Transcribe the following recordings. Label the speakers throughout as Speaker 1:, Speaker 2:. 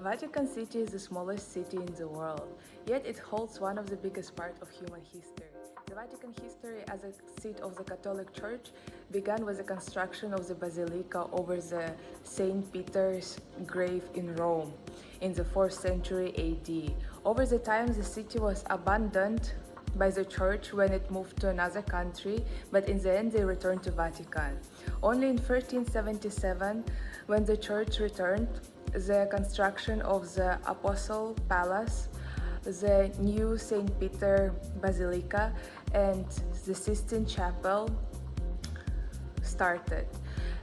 Speaker 1: Vatican City is the smallest city in the world, yet it holds one of the biggest parts of human history. The Vatican history as a seat of the Catholic Church began with the construction of the basilica over the St. Peter's grave in Rome in the 4th century AD. Over the time, the city was abandoned by the church when it moved to another country, but in the end they returned to Vatican. Only in 1377, when the church returned, the construction of the Apostle Palace, the new St. Peter Basilica, and the Sistine Chapel started.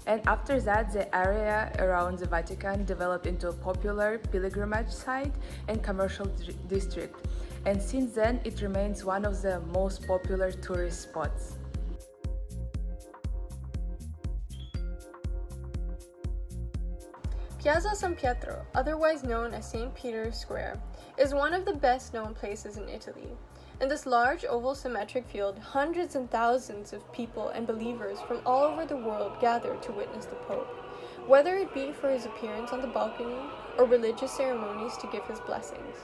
Speaker 1: And after that, the area around the Vatican developed into a popular pilgrimage site and commercial district. And since then, it remains one of the most popular tourist spots.
Speaker 2: Piazza San Pietro, otherwise known as St. Peter's Square, is one of the best known places in Italy. In this large oval symmetric field, hundreds and thousands of people and believers from all over the world gather to witness the Pope, whether it be for his appearance on the balcony or religious ceremonies to give his blessings.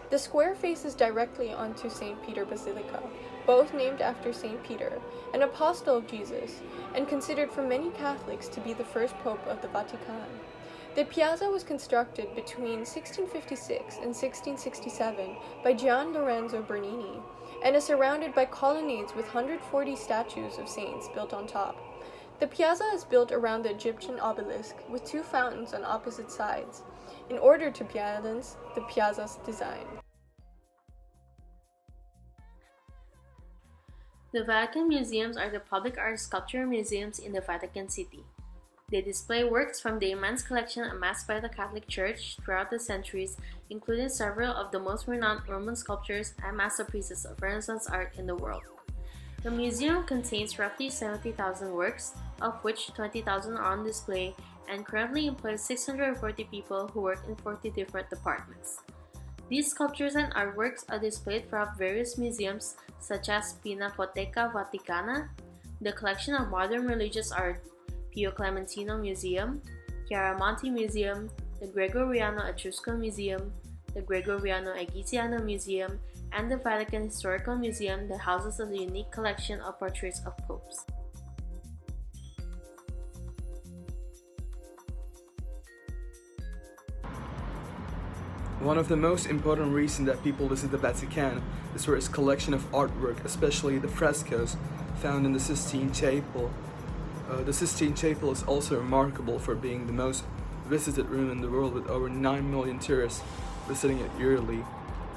Speaker 2: The square faces directly onto St. Peter Basilica, both named after St. Peter, an apostle of Jesus, and considered for many Catholics to be the first Pope of the Vatican. The piazza was constructed between 1656 and 1667 by Gian Lorenzo Bernini, and is surrounded by colonnades with 140 statues of saints built on top. The piazza is built around the Egyptian obelisk with two fountains on opposite sides, in order to balance the piazza's design.
Speaker 3: The Vatican Museums are the public art sculpture museums in the Vatican City. They display works from the immense collection amassed by the Catholic Church throughout the centuries, including several of the most renowned Roman sculptures and masterpieces of Renaissance art in the world. The museum contains roughly 70,000 works, of which 20,000 are on display, and currently employs 640 people who work in 40 different departments. These sculptures and artworks are displayed throughout various museums such as Pinacoteca Vaticana, the collection of modern religious art, Pio Clementino Museum, Chiaramonti Museum, the Gregoriano Etruscan Museum, the Gregoriano Egiziano Museum, and the Vatican Historical Museum that houses a unique collection of portraits of popes.
Speaker 4: One of the most important reasons that people visit the Vatican is for its collection of artwork, especially the frescoes found in the Sistine Chapel. The Sistine Chapel is also remarkable for being the most visited room in the world, with over 9 million tourists visiting it yearly.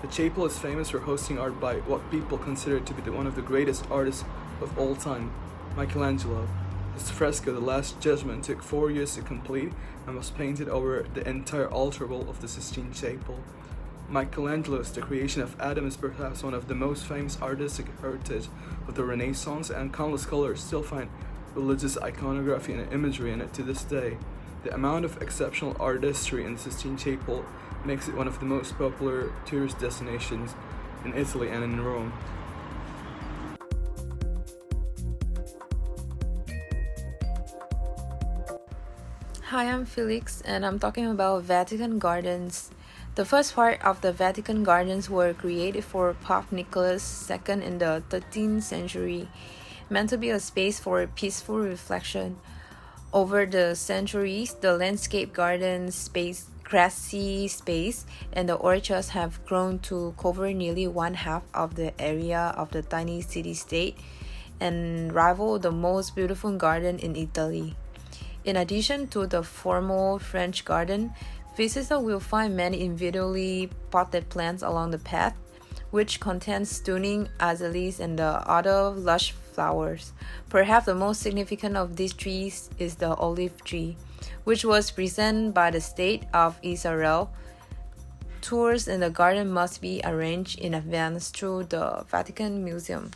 Speaker 4: The chapel is famous for hosting art by what people consider to be one of the greatest artists of all time, Michelangelo. His fresco, The Last Judgment, took 4 years to complete and was painted over the entire altar wall of the Sistine Chapel. Michelangelo's The Creation of Adam is perhaps one of the most famous artistic heritage of the Renaissance, and countless scholars still find religious iconography and imagery in it to this day. The amount of exceptional artistry in the Sistine Chapel makes it one of the most popular tourist destinations in Italy and in Rome.
Speaker 5: Hi, I'm Felix, and I'm talking about Vatican Gardens. The first part of the Vatican Gardens were created for Pope Nicholas II in the 13th century, meant to be a space for peaceful reflection. Over the centuries, the landscape gardens, grassy space, and the orchards have grown to cover nearly one half of the area of the tiny city-state and rival the most beautiful garden in Italy. In addition to the formal French garden, visitors will find many individually potted plants along the path, which contains stunning azaleas and the other lush flowers. Perhaps the most significant of these trees is the olive tree, which was presented by the state of Israel. Tours in the garden must be arranged in advance through the Vatican Museum.